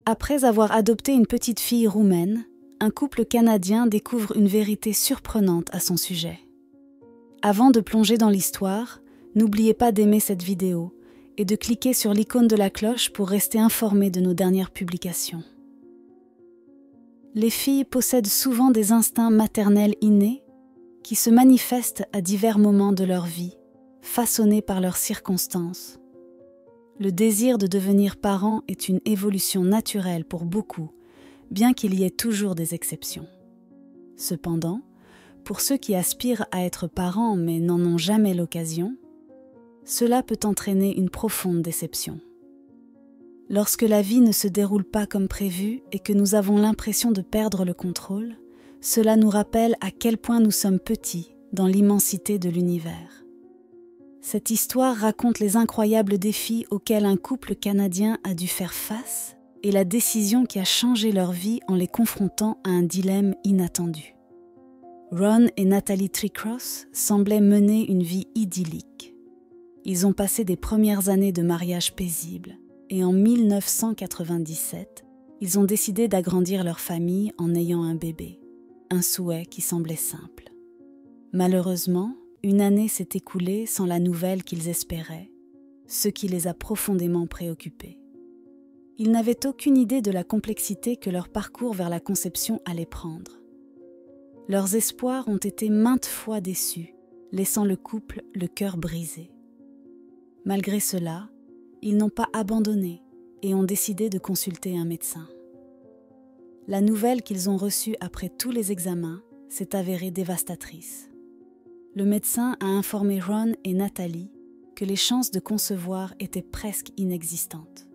Après avoir adopté une petite fille roumaine, un couple canadien découvre une vérité surprenante à son sujet. Avant de plonger dans l'histoire, n'oubliez pas d'aimer cette vidéo et de cliquer sur l'icône de la cloche pour rester informé de nos dernières publications. Les filles possèdent souvent des instincts maternels innés qui se manifestent à divers moments de leur vie, façonnés par leurs circonstances. Le désir de devenir parent est une évolution naturelle pour beaucoup, bien qu'il y ait toujours des exceptions. Cependant, pour ceux qui aspirent à être parents mais n'en ont jamais l'occasion, cela peut entraîner une profonde déception. Lorsque la vie ne se déroule pas comme prévu et que nous avons l'impression de perdre le contrôle, cela nous rappelle à quel point nous sommes petits dans l'immensité de l'univers. Cette histoire raconte les incroyables défis auxquels un couple canadien a dû faire face et la décision qui a changé leur vie en les confrontant à un dilemme inattendu. Ron et Natalie Treecross semblaient mener une vie idyllique. Ils ont passé des premières années de mariage paisible et en 1997, ils ont décidé d'agrandir leur famille en ayant un bébé, un souhait qui semblait simple. Malheureusement, une année s'est écoulée sans la nouvelle qu'ils espéraient, ce qui les a profondément préoccupés. Ils n'avaient aucune idée de la complexité que leur parcours vers la conception allait prendre. Leurs espoirs ont été maintes fois déçus, laissant le couple le cœur brisé. Malgré cela, ils n'ont pas abandonné et ont décidé de consulter un médecin. La nouvelle qu'ils ont reçue après tous les examens s'est avérée dévastatrice. Le médecin a informé Ron et Natalie que les chances de concevoir étaient presque inexistantes.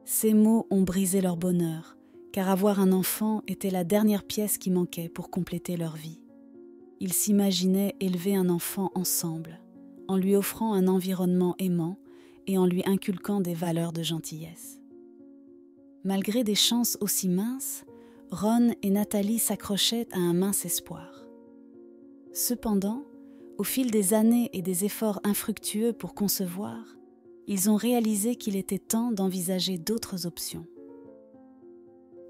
Ces mots ont brisé leur bonheur, car avoir un enfant était la dernière pièce qui manquait pour compléter leur vie. Ils s'imaginaient élever un enfant ensemble, en lui offrant un environnement aimant et en lui inculquant des valeurs de gentillesse. Malgré des chances aussi minces, Ron et Natalie s'accrochaient à un mince espoir. Cependant, au fil des années et des efforts infructueux pour concevoir, ils ont réalisé qu'il était temps d'envisager d'autres options.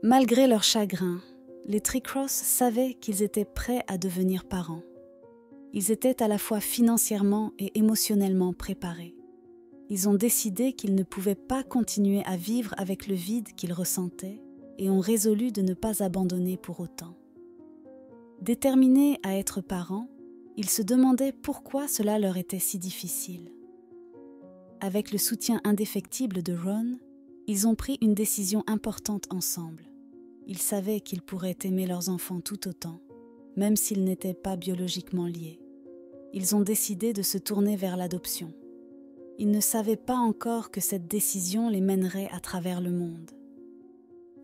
Malgré leur chagrin, les Treecross savaient qu'ils étaient prêts à devenir parents. Ils étaient à la fois financièrement et émotionnellement préparés. Ils ont décidé qu'ils ne pouvaient pas continuer à vivre avec le vide qu'ils ressentaient et ont résolu de ne pas abandonner pour autant. Déterminés à être parents, ils se demandaient pourquoi cela leur était si difficile. Avec le soutien indéfectible de Ron, ils ont pris une décision importante ensemble. Ils savaient qu'ils pourraient aimer leurs enfants tout autant, même s'ils n'étaient pas biologiquement liés. Ils ont décidé de se tourner vers l'adoption. Ils ne savaient pas encore que cette décision les mènerait à travers le monde.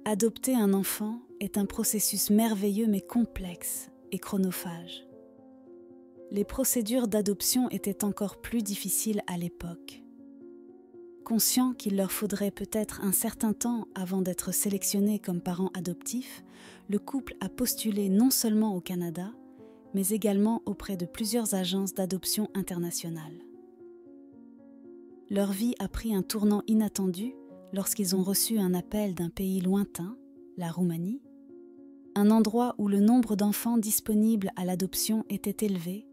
Adopter un enfant est un processus merveilleux mais complexe et chronophage. Les procédures d'adoption étaient encore plus difficiles à l'époque. Conscient qu'il leur faudrait peut-être un certain temps avant d'être sélectionnés comme parents adoptifs, le couple a postulé non seulement au Canada, mais également auprès de plusieurs agences d'adoption internationales. Leur vie a pris un tournant inattendu lorsqu'ils ont reçu un appel d'un pays lointain, la Roumanie, un endroit où le nombre d'enfants disponibles à l'adoption était élevé,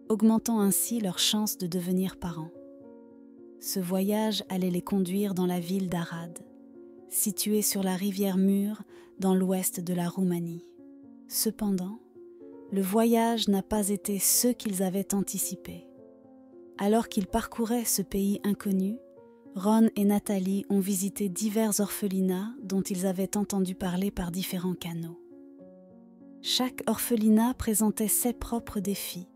augmentant ainsi leurs chances de devenir parents. Ce voyage allait les conduire dans la ville d'Arad, située sur la rivière Mur dans l'ouest de la Roumanie. Cependant, le voyage n'a pas été ce qu'ils avaient anticipé. Alors qu'ils parcouraient ce pays inconnu, Ron et Natalie ont visité divers orphelinats dont ils avaient entendu parler par différents canaux. Chaque orphelinat présentait ses propres défis,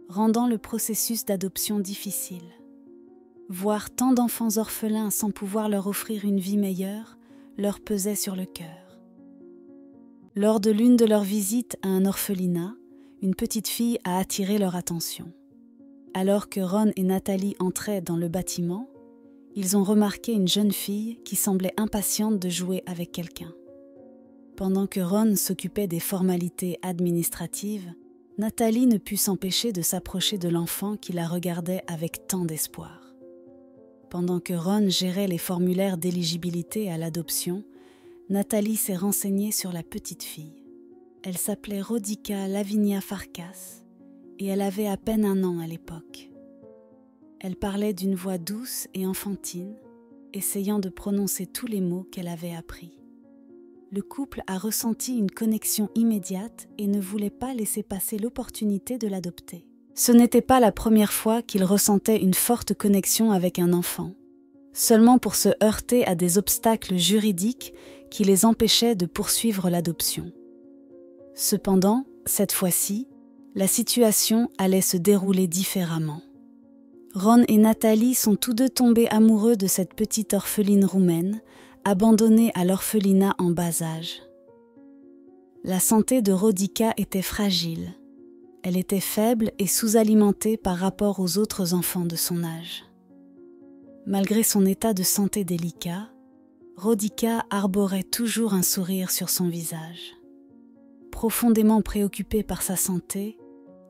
rendant le processus d'adoption difficile. Voir tant d'enfants orphelins sans pouvoir leur offrir une vie meilleure leur pesait sur le cœur. Lors de l'une de leurs visites à un orphelinat, une petite fille a attiré leur attention. Alors que Ron et Natalie entraient dans le bâtiment, ils ont remarqué une jeune fille qui semblait impatiente de jouer avec quelqu'un. Pendant que Ron s'occupait des formalités administratives, Natalie ne put s'empêcher de s'approcher de l'enfant qui la regardait avec tant d'espoir. Pendant que Ron gérait les formulaires d'éligibilité à l'adoption, Nathalie s'est renseignée sur la petite fille. Elle s'appelait Rodica Lavinia Farkas et elle avait à peine 1 an à l'époque. Elle parlait d'une voix douce et enfantine, essayant de prononcer tous les mots qu'elle avait appris. Le couple a ressenti une connexion immédiate et ne voulait pas laisser passer l'opportunité de l'adopter. Ce n'était pas la première fois qu'ils ressentaient une forte connexion avec un enfant, seulement pour se heurter à des obstacles juridiques qui les empêchaient de poursuivre l'adoption. Cependant, cette fois-ci, la situation allait se dérouler différemment. Ron et Nathalie sont tous deux tombés amoureux de cette petite orpheline roumaine, abandonnée à l'orphelinat en bas âge. La santé de Rodica était fragile. Elle était faible et sous-alimentée par rapport aux autres enfants de son âge. Malgré son état de santé délicat, Rodica arborait toujours un sourire sur son visage. Profondément préoccupée par sa santé,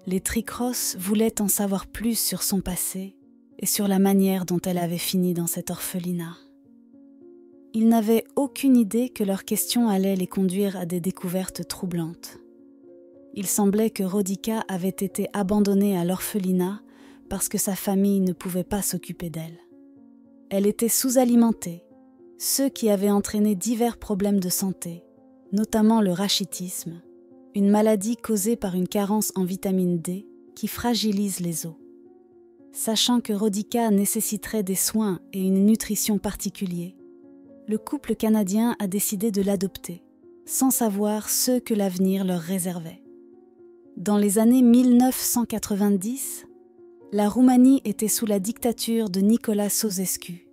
les Tricross voulaient en savoir plus sur son passé et sur la manière dont elle avait fini dans cet orphelinat. Ils n'avaient aucune idée que leurs questions allaient les conduire à des découvertes troublantes. Il semblait que Rodica avait été abandonnée à l'orphelinat parce que sa famille ne pouvait pas s'occuper d'elle. Elle était sous-alimentée, ce qui avait entraîné divers problèmes de santé, notamment le rachitisme, une maladie causée par une carence en vitamine D qui fragilise les os. Sachant que Rodica nécessiterait des soins et une nutrition particulière, le couple canadien a décidé de l'adopter, sans savoir ce que l'avenir leur réservait. Dans les années 1990, la Roumanie était sous la dictature de Nicolae Ceausescu.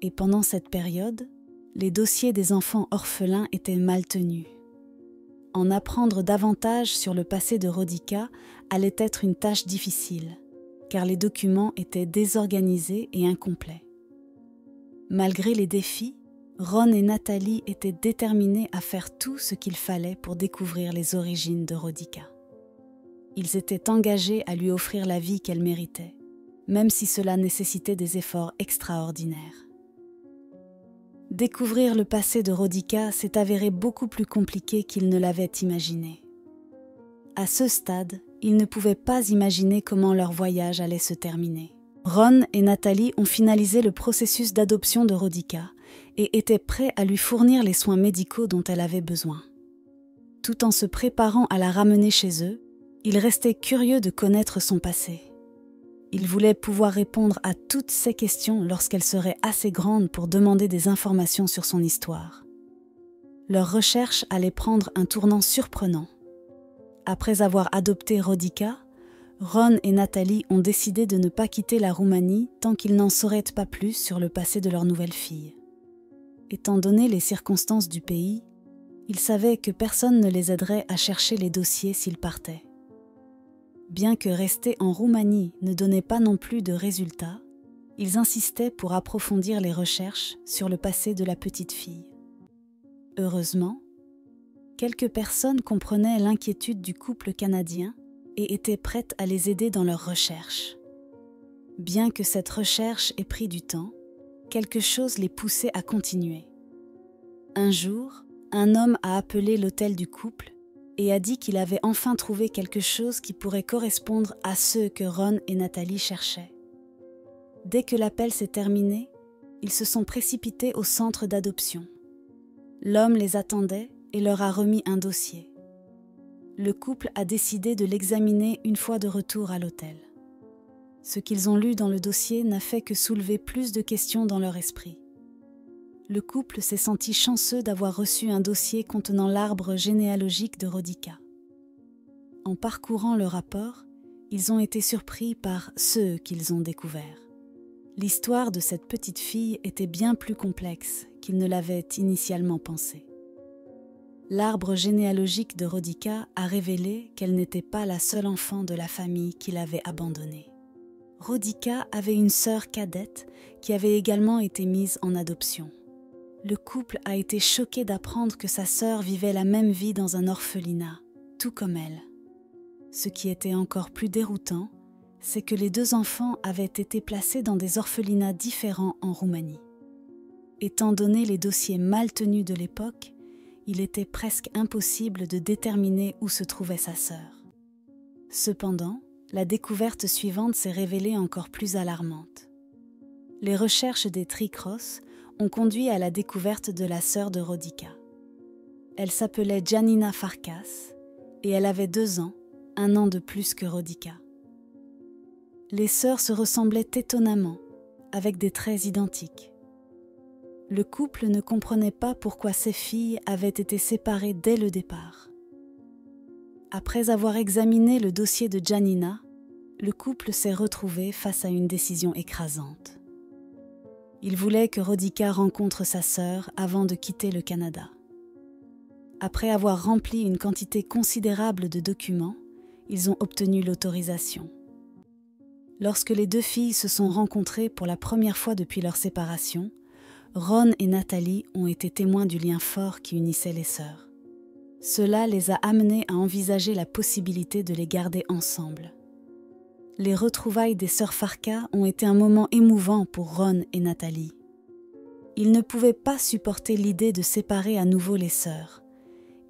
Et pendant cette période, les dossiers des enfants orphelins étaient mal tenus. En apprendre davantage sur le passé de Rodica allait être une tâche difficile, car les documents étaient désorganisés et incomplets. Malgré les défis, Ron et Nathalie étaient déterminés à faire tout ce qu'il fallait pour découvrir les origines de Rodica. Ils étaient engagés à lui offrir la vie qu'elle méritait, même si cela nécessitait des efforts extraordinaires. Découvrir le passé de Rodica s'est avéré beaucoup plus compliqué qu'ils ne l'avaient imaginé. À ce stade, ils ne pouvaient pas imaginer comment leur voyage allait se terminer. Ron et Nathalie ont finalisé le processus d'adoption de Rodica et étaient prêts à lui fournir les soins médicaux dont elle avait besoin. Tout en se préparant à la ramener chez eux, ils restaient curieux de connaître son passé. Ils voulaient pouvoir répondre à toutes ces questions lorsqu'elle serait assez grande pour demander des informations sur son histoire. Leur recherche allait prendre un tournant surprenant. Après avoir adopté Rodica, Ron et Nathalie ont décidé de ne pas quitter la Roumanie tant qu'ils n'en sauraient pas plus sur le passé de leur nouvelle fille. Étant donné les circonstances du pays, ils savaient que personne ne les aiderait à chercher les dossiers s'ils partaient. Bien que rester en Roumanie ne donnait pas non plus de résultats, ils insistaient pour approfondir les recherches sur le passé de la petite fille. Heureusement, quelques personnes comprenaient l'inquiétude du couple canadien et étaient prêtes à les aider dans leurs recherches. Bien que cette recherche ait pris du temps, quelque chose les poussait à continuer. Un jour, un homme a appelé l'hôtel du couple et a dit qu'il avait enfin trouvé quelque chose qui pourrait correspondre à ce que Ron et Nathalie cherchaient. Dès que l'appel s'est terminé, ils se sont précipités au centre d'adoption. L'homme les attendait et leur a remis un dossier. Le couple a décidé de l'examiner une fois de retour à l'hôtel. Ce qu'ils ont lu dans le dossier n'a fait que soulever plus de questions dans leur esprit. Le couple s'est senti chanceux d'avoir reçu un dossier contenant l'arbre généalogique de Rodica. En parcourant le rapport, ils ont été surpris par ce qu'ils ont découvert. L'histoire de cette petite fille était bien plus complexe qu'ils ne l'avaient initialement pensé. L'arbre généalogique de Rodica a révélé qu'elle n'était pas la seule enfant de la famille qui l'avait abandonnée. Rodica avait une sœur cadette qui avait également été mise en adoption. Le couple a été choqué d'apprendre que sa sœur vivait la même vie dans un orphelinat, tout comme elle. Ce qui était encore plus déroutant, c'est que les deux enfants avaient été placés dans des orphelinats différents en Roumanie. Étant donné les dossiers mal tenus de l'époque, il était presque impossible de déterminer où se trouvait sa sœur. Cependant, la découverte suivante s'est révélée encore plus alarmante. Les recherches des Tree-Cross ont conduit à la découverte de la sœur de Rodica. Elle s'appelait Janina Farkas et elle avait 2 ans, 1 an de plus que Rodica. Les sœurs se ressemblaient étonnamment, avec des traits identiques. Le couple ne comprenait pas pourquoi ces filles avaient été séparées dès le départ. Après avoir examiné le dossier de Janina, le couple s'est retrouvé face à une décision écrasante. Il voulait que Rodica rencontre sa sœur avant de quitter le Canada. Après avoir rempli une quantité considérable de documents, ils ont obtenu l'autorisation. Lorsque les 2 filles se sont rencontrées pour la première fois depuis leur séparation, Ron et Natalie ont été témoins du lien fort qui unissait les sœurs. Cela les a amenés à envisager la possibilité de les garder ensemble. Les retrouvailles des sœurs Farkas ont été un moment émouvant pour Ron et Natalie. Ils ne pouvaient pas supporter l'idée de séparer à nouveau les sœurs.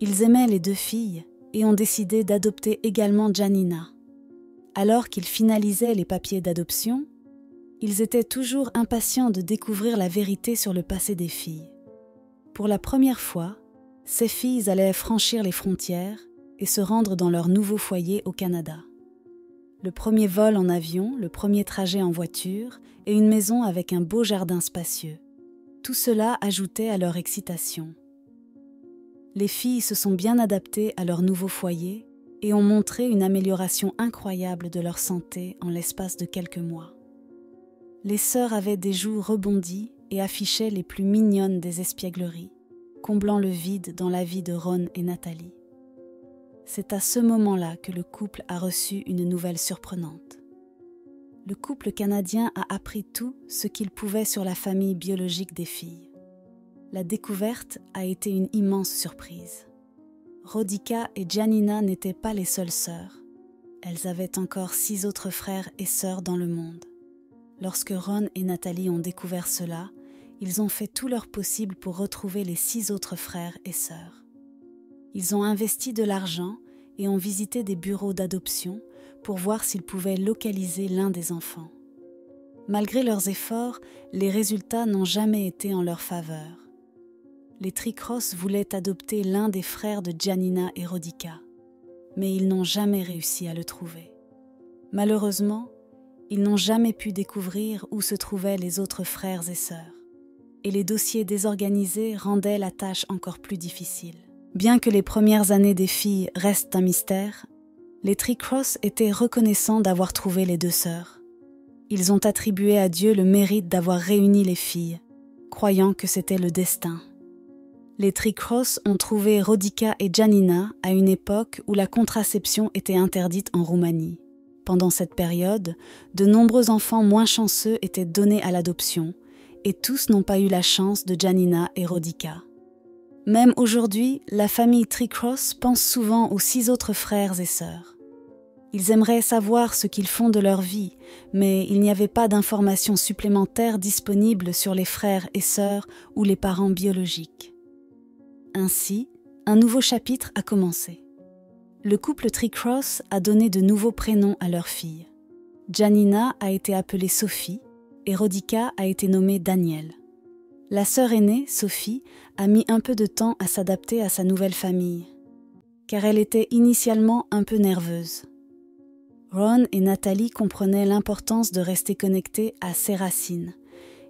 Ils aimaient les 2 filles et ont décidé d'adopter également Janina. Alors qu'ils finalisaient les papiers d'adoption, ils étaient toujours impatients de découvrir la vérité sur le passé des filles. Pour la première fois, ces filles allaient franchir les frontières et se rendre dans leur nouveau foyer au Canada. Le premier vol en avion, le premier trajet en voiture et une maison avec un beau jardin spacieux. Tout cela ajoutait à leur excitation. Les filles se sont bien adaptées à leur nouveau foyer et ont montré une amélioration incroyable de leur santé en l'espace de quelques mois. Les sœurs avaient des joues rebondies et affichaient les plus mignonnes des espiègleries, comblant le vide dans la vie de Ron et Natalie. C'est à ce moment-là que le couple a reçu une nouvelle surprenante. Le couple canadien a appris tout ce qu'il pouvait sur la famille biologique des filles. La découverte a été une immense surprise. Rodica et Janina n'étaient pas les seules sœurs. Elles avaient encore 6 autres frères et sœurs dans le monde. Lorsque Ron et Natalie ont découvert cela, ils ont fait tout leur possible pour retrouver les 6 autres frères et sœurs. Ils ont investi de l'argent et ont visité des bureaux d'adoption pour voir s'ils pouvaient localiser l'un des enfants. Malgré leurs efforts, les résultats n'ont jamais été en leur faveur. Les Tree-Cross voulaient adopter l'un des frères de Janina et Rodica, mais ils n'ont jamais réussi à le trouver. Malheureusement, ils n'ont jamais pu découvrir où se trouvaient les autres frères et sœurs, et les dossiers désorganisés rendaient la tâche encore plus difficile. Bien que les premières années des filles restent un mystère, les Tree-Cross étaient reconnaissants d'avoir trouvé les 2 sœurs. Ils ont attribué à Dieu le mérite d'avoir réuni les filles, croyant que c'était le destin. Les Tree-Cross ont trouvé Rodica et Janina à une époque où la contraception était interdite en Roumanie. Pendant cette période, de nombreux enfants moins chanceux étaient donnés à l'adoption, et tous n'ont pas eu la chance de Janina et Rodica. Même aujourd'hui, la famille Tree-Cross pense souvent aux 6 autres frères et sœurs. Ils aimeraient savoir ce qu'ils font de leur vie, mais il n'y avait pas d'informations supplémentaires disponibles sur les frères et sœurs ou les parents biologiques. Ainsi, un nouveau chapitre a commencé. Le couple Tree-Cross a donné de nouveaux prénoms à leurs filles. Janina a été appelée Sophie et Rodica a été nommée Daniel. La sœur aînée, Sophie, a mis un peu de temps à s'adapter à sa nouvelle famille, car elle était initialement un peu nerveuse. Ron et Natalie comprenaient l'importance de rester connectés à ses racines.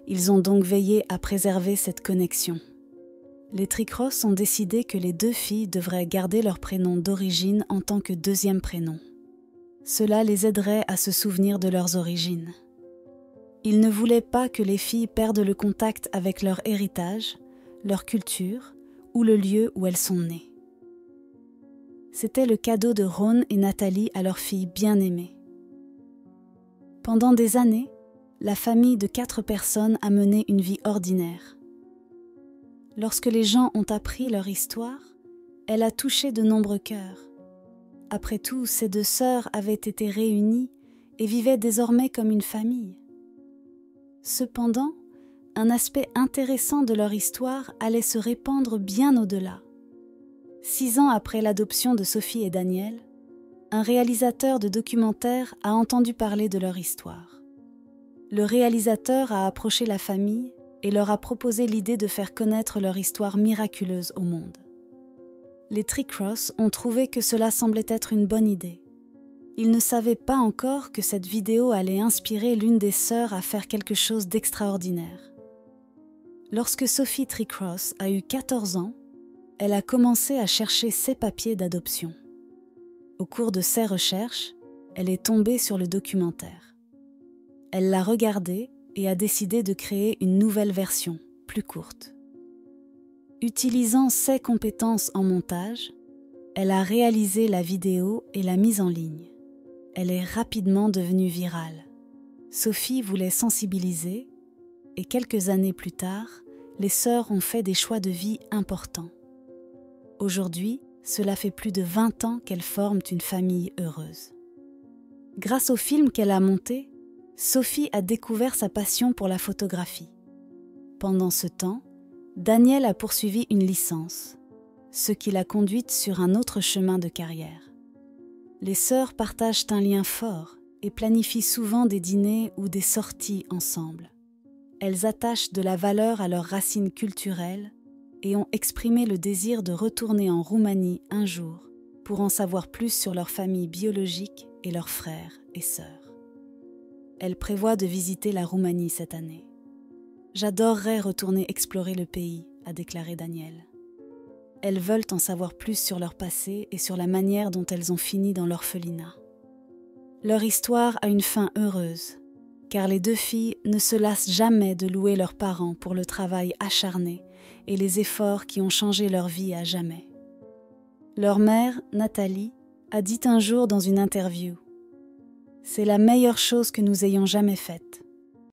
Ils ont donc veillé à préserver cette connexion. Les Tree-Cross ont décidé que les 2 filles devraient garder leur prénom d'origine en tant que 2e prénom. Cela les aiderait à se souvenir de leurs origines. Ils ne voulaient pas que les filles perdent le contact avec leur héritage, leur culture ou le lieu où elles sont nées. C'était le cadeau de Ron et Natalie à leur fille bien-aimée. Pendant des années, la famille de 4 personnes a mené une vie ordinaire. Lorsque les gens ont appris leur histoire, elle a touché de nombreux cœurs. Après tout, ces 2 sœurs avaient été réunies et vivaient désormais comme une famille. Cependant, un aspect intéressant de leur histoire allait se répandre bien au-delà. 6 ans après l'adoption de Sophie et Daniel, un réalisateur de documentaire a entendu parler de leur histoire. Le réalisateur a approché la famille et leur a proposé l'idée de faire connaître leur histoire miraculeuse au monde. Les Tree-Cross ont trouvé que cela semblait être une bonne idée. Ils ne savaient pas encore que cette vidéo allait inspirer l'une des sœurs à faire quelque chose d'extraordinaire. Lorsque Sophie Tree-Cross a eu 14 ans, elle a commencé à chercher ses papiers d'adoption. Au cours de ses recherches, elle est tombée sur le documentaire. Elle l'a regardé et a décidé de créer une nouvelle version, plus courte. Utilisant ses compétences en montage, elle a réalisé la vidéo et l'a mise en ligne. Elle est rapidement devenue virale. Sophie voulait sensibiliser et quelques années plus tard, les sœurs ont fait des choix de vie importants. Aujourd'hui, cela fait plus de 20 ans qu'elles forment une famille heureuse. Grâce au film qu'elle a monté, Sophie a découvert sa passion pour la photographie. Pendant ce temps, Daniel a poursuivi une licence, ce qui l'a conduite sur un autre chemin de carrière. Les sœurs partagent un lien fort et planifient souvent des dîners ou des sorties ensemble. Elles attachent de la valeur à leurs racines culturelles et ont exprimé le désir de retourner en Roumanie un jour pour en savoir plus sur leur famille biologique et leurs frères et sœurs. Elles prévoient de visiter la Roumanie cette année. « J'adorerais retourner explorer le pays », a déclaré Daniel. Elles veulent en savoir plus sur leur passé et sur la manière dont elles ont fini dans l'orphelinat. Leur histoire a une fin heureuse, car les 2 filles ne se lassent jamais de louer leurs parents pour le travail acharné et les efforts qui ont changé leur vie à jamais. Leur mère, Nathalie, a dit un jour dans une interview « C'est la meilleure chose que nous ayons jamais faite.